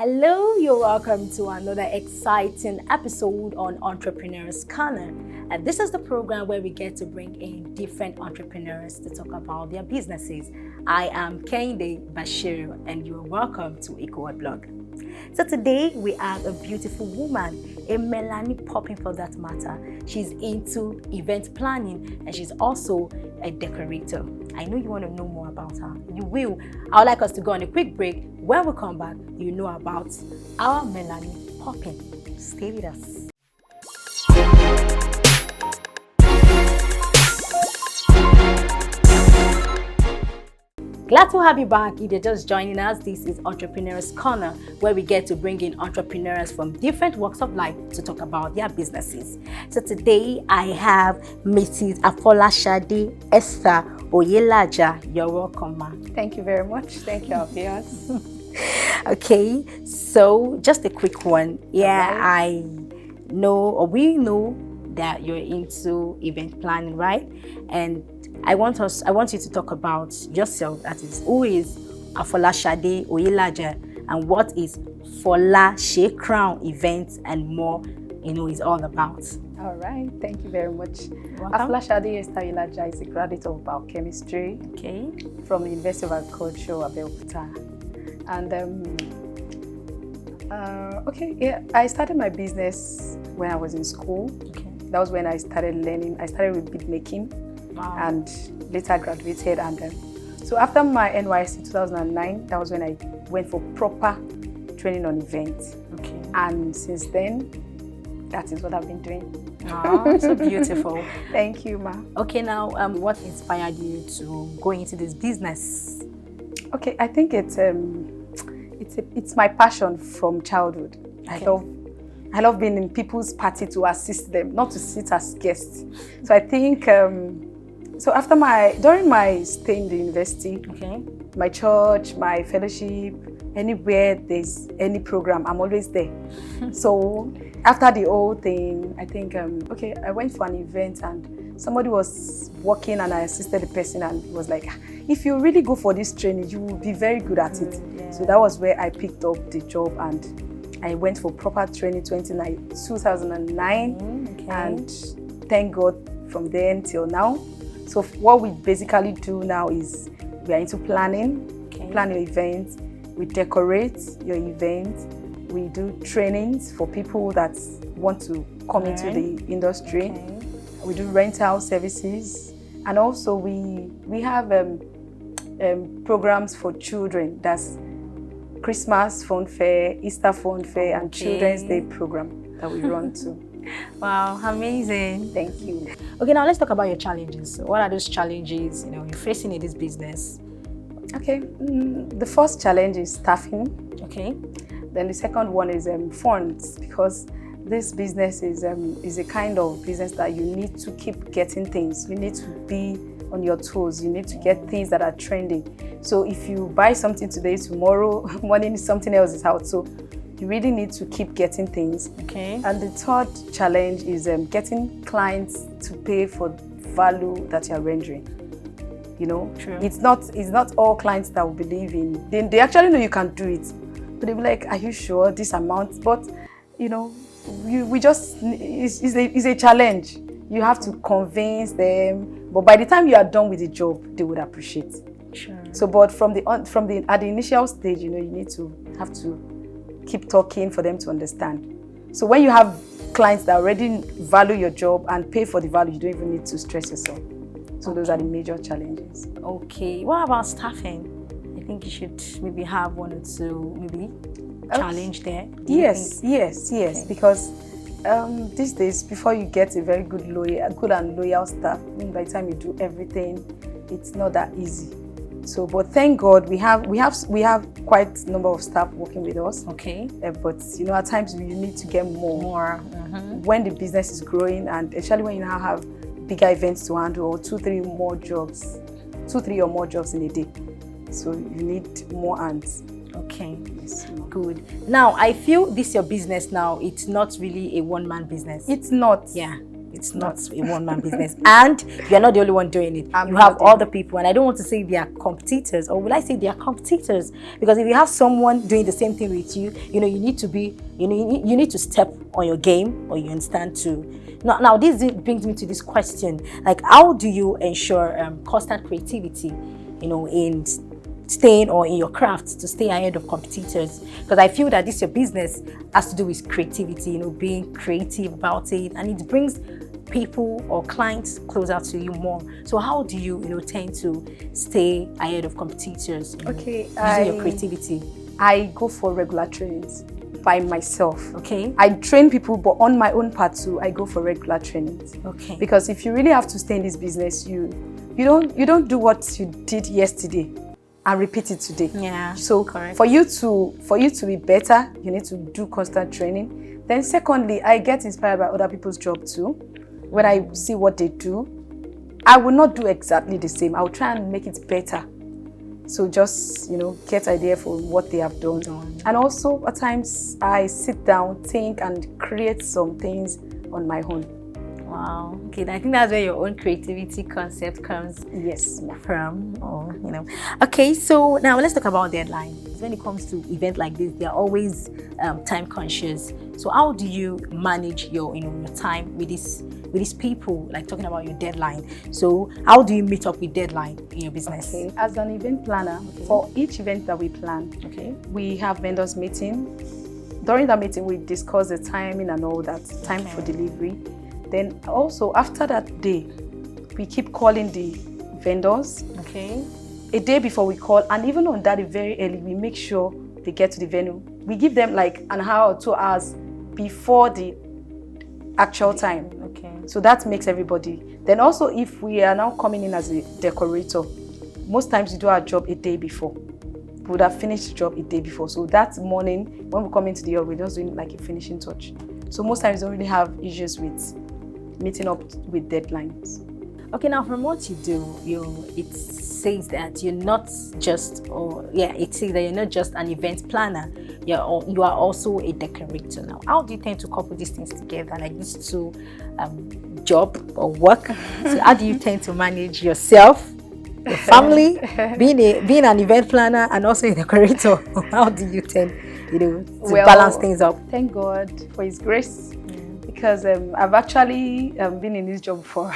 Hello, you're welcome to another exciting episode on Entrepreneurs Corner. And this is the program where we get to bring in different entrepreneurs to talk about their businesses. I am Kehinde Bashir, and you're welcome to Eco Blog. So today we have a beautiful woman, a Melanie Popping for that matter. She's into event planning and she's also a decorator. I know you want to know more about her. You will. I would like us to go on a quick break. When we come back, you know about our Melanie Popping. Stay with us. Glad to have you back. If you're just joining us, this is Entrepreneurs Corner, where we get to bring in entrepreneurs from different walks of life to talk about their businesses. So today I have Mrs. Oyelaja Esther Oyelaja. You're welcome, ma. Thank you very much. Thank you, audience. Okay, so just a quick one. Yeah, I know, or we know that you're into event planning, right? And I want you to talk about yourself. That is, who is Oyelaja Oyelaja and what is Folashe Crown Events and more, is all about. All right, thank you very much. Welcome. Esther Oyelaja is a graduate of biochemistry from the University of Agriculture, Abeokuta. And I started my business when I was in school. That was when I started learning. I started with bead making. Wow. And later graduated, and so after my NYSC 2009, that was when I went for proper training on events. And since then, that is what I've been doing. Wow, so beautiful. Thank you, ma. Okay, now what inspired you to go into this business? Okay, I think it's my passion from childhood. I love being in people's party to assist them, not to sit as guests. So I think so during my stay in the university, my church, my fellowship, anywhere there's any program, I'm always there. So after the whole thing, I think, I went for an event and somebody was working and I assisted the person and was like, if you really go for this training, you will be very good at it. Yeah. So that was where I picked up the job and I went for proper training 2009 and thank God from then till now. So what we basically do now is we are into planning, plan your events, we decorate your events, we do trainings for people that want to come into the industry. We do rental services, and also we have programs for children. That's Christmas fun fair, Easter fun fair, and Children's Day program that we run too. Wow, amazing. Thank you. Okay, now let's talk about your challenges. So what are those challenges you're facing in this business? Okay, the first challenge is staffing. Then the second one is funds, because this business is a kind of business that you need to keep getting things. You need to be on your toes. You need to get things that are trending. So if you buy something today, tomorrow morning something else is out. So you really need to keep getting things. And the third challenge is getting clients to pay for value that you're rendering. True. It's not all clients that will believe in. They actually know you can do it, but they'll be like, "Are you sure this amount?" But it's a challenge. You have to convince them, but by the time you are done with the job, they would appreciate. Sure. So, but at the initial stage, you need to have to keep talking for them to understand. So when you have clients that already value your job and pay for the value, you don't even need to stress yourself. So those are the major challenges. Okay. What about staffing? I think you should maybe have one or two challenge there. Yes. Because these days, before you get a very good and loyal staff, by the time you do everything, it's not that easy. So, but thank God we have quite a number of staff working with us. But at times you need to get more. When the business is growing, and especially when you now have bigger events to handle, or 2-3 or more jobs in a day. So you need more hands. Yes, good. Now I feel this your business now, it's not really a one-man business. It's not. It's not a one-man business, and you're not the only one doing it. I'm you have not other people, and I don't want to say they are competitors, or will I say they are competitors? Because if you have someone doing the same thing with you, you need to be, you need to step on your game, or you understand to. Now this brings me to this question: like, how do you ensure constant creativity, in staying or in your craft to stay ahead of competitors? Because I feel that your business has to do with creativity, being creative about it, and it brings people or clients closer to you more. So how do you, tend to stay ahead of competitors? Okay, using your creativity. I go for regular trainings by myself. Okay. I train people, but on my own part too, I go for regular trainings. Okay. Because if you really have to stay in this business, you don't do what you did yesterday and repeat it today. Yeah. So correct. for you to be better, you need to do constant training. Then secondly, I get inspired by other people's job too. When I see what they do, I will not do exactly the same. I will try and make it better. So just, get idea for what they have done. And also at times I sit down, think and create some things on my own. Wow. Okay, I think that's where your own creativity concept comes from. Okay, so now let's talk about deadlines. When it comes to events like this, they are always time conscious. So how do you manage your your time with these people, like talking about your deadline? So how do you meet up with deadline in your business? Okay. As an event planner, for each event that we plan, we have vendors meeting. During that meeting, we discuss the timing and all that, time for delivery. Then also after that day, we keep calling the vendors. Okay. A day before we call, and even on that very early, we make sure they get to the venue. We give them like an hour or 2 hours before the actual time. Okay. So that makes everybody. Then also, if we are now coming in as a decorator, most times we do our job a day before. We would have finished the job a day before. So that morning, when we come into the yard, we're just doing like a finishing touch. So most times we don't really have issues with meeting up with deadlines. Okay, now from what you do, it says that you're not just, it says that you're not just an event planner. You are also a decorator. Now, how do you tend to couple these things together, like these two job or work? So how do you tend to manage yourself, your family, being an event planner and also a decorator? How do you tend, to balance things up? Thank God for His grace, because I've actually been in this job for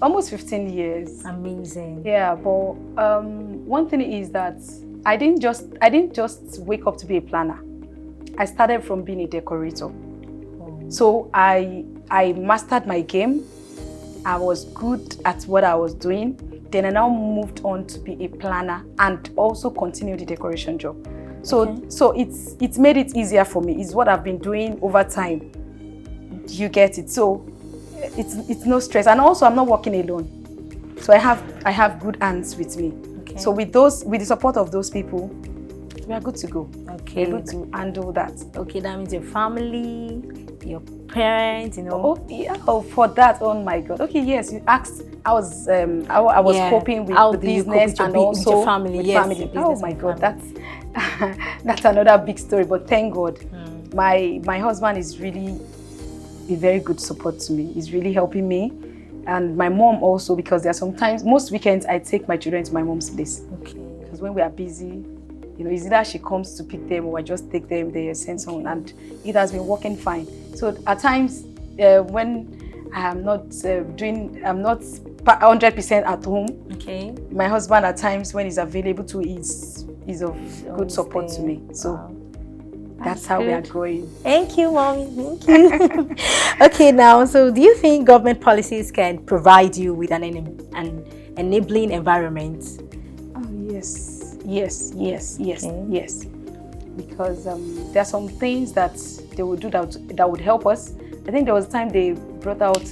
almost 15 years. Amazing. Yeah, but one thing is that I didn't just wake up to be a planner. I started from being a decorator. So I mastered my game. I was good at what I was doing. Then I now moved on to be a planner and also continue the decoration job. So it's made it easier for me. It's what I've been doing over time. You get it? So it's no stress. And also I'm not working alone. So I have good hands with me. Okay. So with the support of those people, we are good to go. Okay. We're able to handle that. Okay, that means your family, your parents, Oh yeah. Oh, for that. Oh my God. Okay, yes. You asked. I was coping with the business and also with your family. With yes, family. Oh my God, that's another big story. But thank God, my husband is really a very good support to me. He's really helping me, and my mom also, because there are sometimes, most weekends I take my children to my mom's place. Okay. Because when we are busy, it's either she comes to pick them or I just take them there, send someone, and it has been working fine. So at times, when I'm not 100% at home, okay, my husband at times when he's available to is of good support to me. So that's how we are going. Thank you, Mommy. Thank you. Okay, now, so do you think government policies can provide you with an enabling environment? Oh, yes. Yes. Because there are some things that they would do that would help us. I think there was a time they brought out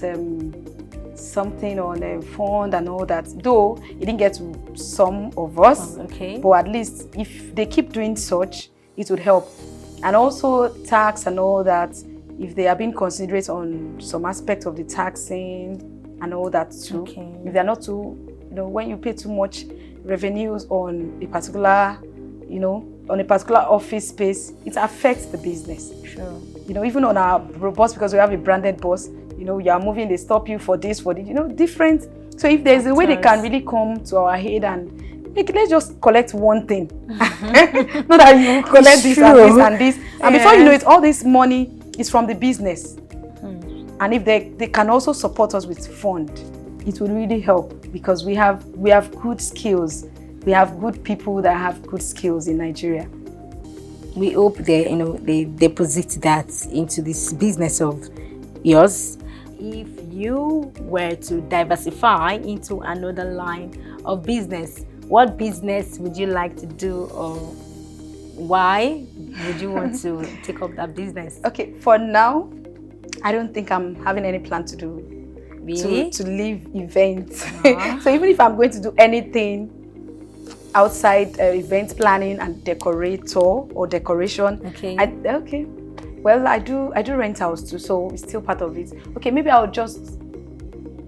something on a fund and all that, though it didn't get to some of us. Okay. But at least if they keep doing such, it would help. And also tax and all that, if they are being considerate on some aspect of the taxing and all that too. Okay. If they're not too, when you pay too much revenues on a particular, on a particular office space, it affects the business. Sure. You know, even on our bus, because we have a branded bus, you know, you are moving, they stop you for this, you know, different. So if there's a way they can really come to our head and like, let's just collect one thing. Not that you collect this and this and this. And before you know it, all this money is from the business. And if they can also support us with fund, it will really help, because we have good skills. We have good people that have good skills in Nigeria. We hope they deposit that into this business of yours. If you were to diversify into another line of business, what business would you like to do, or why would you want to take up that business? Okay, for now, I don't think I'm having any plan to do. Really? To leave events. So even if I'm going to do anything outside event planning and decorator or decoration, okay. Well, I do rent house too, so it's still part of it. Okay, maybe I'll just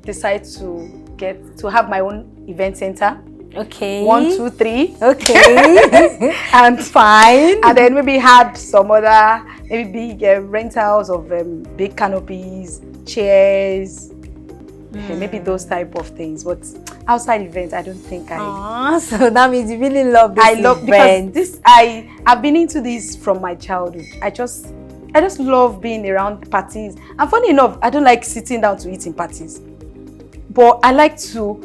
decide to have my own event center. Okay. 1, 2, 3. Okay. And fine. And then maybe had some other big rentals of big canopies, chairs, maybe those type of things. But outside events, I don't think so that means you really love this. Because I've been into this from my childhood. I just love being around parties. And funny enough, I don't like sitting down to eat in parties. But I like to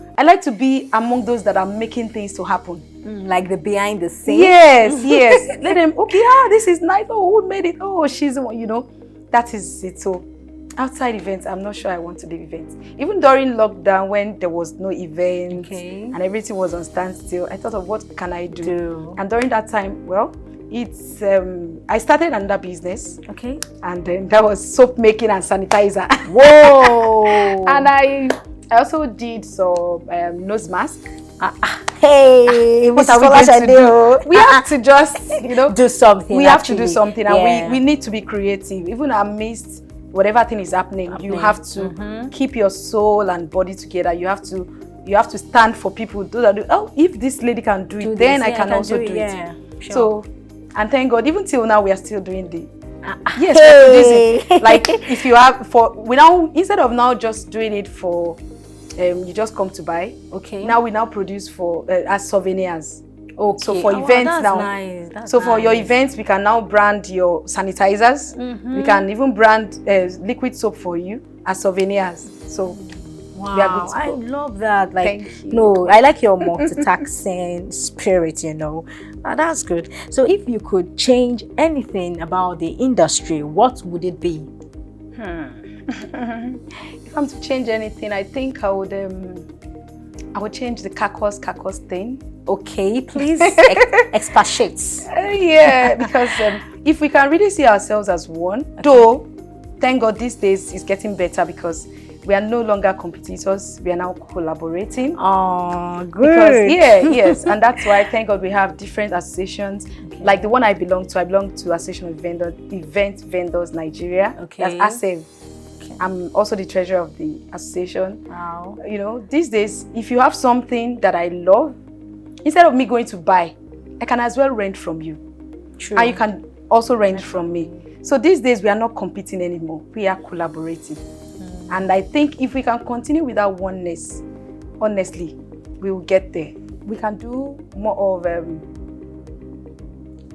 be among those that are making things to happen. Like the behind the scenes. Yes. Let them, okay, this is nice. Oh, who made it? Oh, she's the one, you know. That is it. So outside events, I'm not sure I want to do events. Even during lockdown, when there was no event and everything was on standstill, I thought of what can I do? And during that time, well, it's I started another business. Okay. And then that was soap making and sanitizer. Whoa. And I also did some nose mask. Hey, what are we going to do? We have to just, do something. We have to do something, and we need to be creative. Even amidst whatever thing is happening, you have to keep your soul and body together. You have to stand for people. If this lady can do it, then I can also do it. Sure. So, and thank God, even till now, we are still doing the. Yes, producing. Like if you have instead of now just doing it for. You just come to buy. Okay. Now we produce for as souvenirs. Okay. So for events now. Nice. For your events, we can now brand your sanitizers. We can even brand liquid soap for you as souvenirs. So wow, we are good to go. I love that. Thank you. No, I like your multitasking spirit. That's good. So if you could change anything about the industry, what would it be? If I'm to change anything, I think I would change the carcass thing. Okay, please expatiate. Because if we can really see ourselves as one, though, thank God these days it's getting better because we are no longer competitors. We are now collaborating. Oh, good. Because yes, and that's why thank God we have different associations. Like the one I belong to Association of Event Vendors Nigeria. Okay. That's ASEV. I'm also the treasurer of the association. Wow. These days, if you have something that I love, instead of me going to buy, I can as well rent from you. True. And you can also rent from me. So these days, we are not competing anymore. We are collaborating. And I think if we can continue with that oneness, honestly, we will get there. We can do more of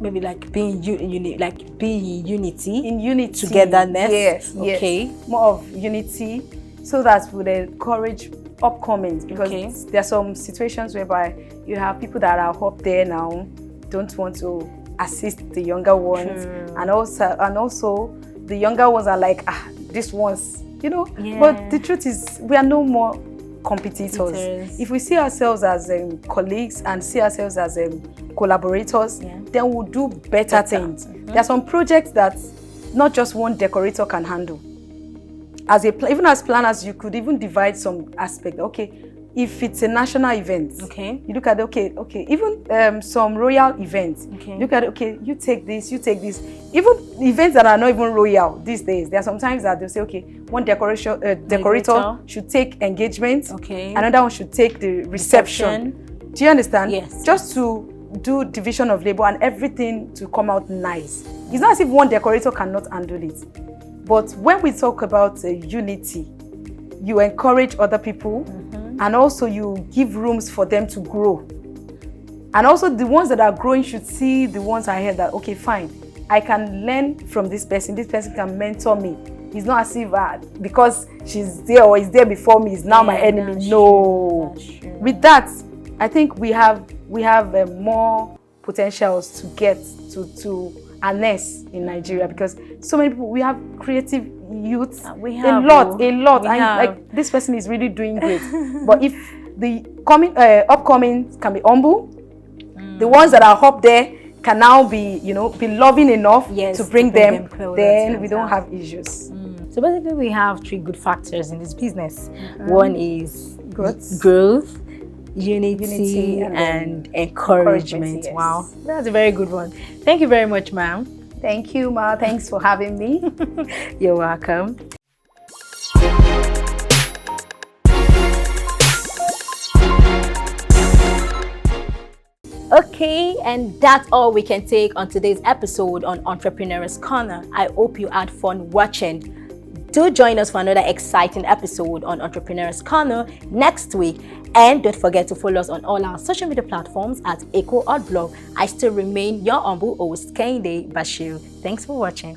maybe like being unity. In unity. Togetherness. Yes. Okay. More of unity, so that would encourage upcomings, because there are some situations whereby you have people that are up there now don't want to assist the younger ones. And also the younger ones are like, this one's, but the truth is we are no more competitors. If we see ourselves as colleagues and see ourselves as collaborators, then we'll do better things. There are some projects that not just one decorator can handle. Even as planners, you could even divide some aspect. Okay, if it's a national event, you look at even some royal events. Look at you take this. Even events that are not even royal these days, there are sometimes that they'll say, one decorator should take engagement, another one should take the reception. Do you understand? Yes. Just to do division of labor and everything to come out nice. It's not as if one decorator cannot handle it. But when we talk about unity, you encourage other people, and also you give rooms for them to grow. And also the ones that are growing should see the ones ahead that, okay, fine, I can learn from this person can mentor me. It's not as if because she's there or is there before me, is now my enemy. No. With that, I think we have more potentials to get to harness in Nigeria, because so many people, we have creative youth, we have a lot. Like, this person is really doing great. But if the upcoming can be humble, the ones that are up there can now be, be loving enough to bring them then we don't have issues. So basically, we have 3 good factors in this business. One is growth, unity and encouragement. Yes. Wow, that's a very good one. Thank you very much, ma'am. Thank you, Ma. Thanks for having me. You're welcome. Okay, and that's all we can take on today's episode on Entrepreneur's Corner. I hope you had fun watching. Do join us for another exciting episode on Entrepreneur's Corner next week. And don't forget to follow us on all our social media platforms at Echo Blog. I still remain your humble host, Kehinde Bashir. Thanks for watching.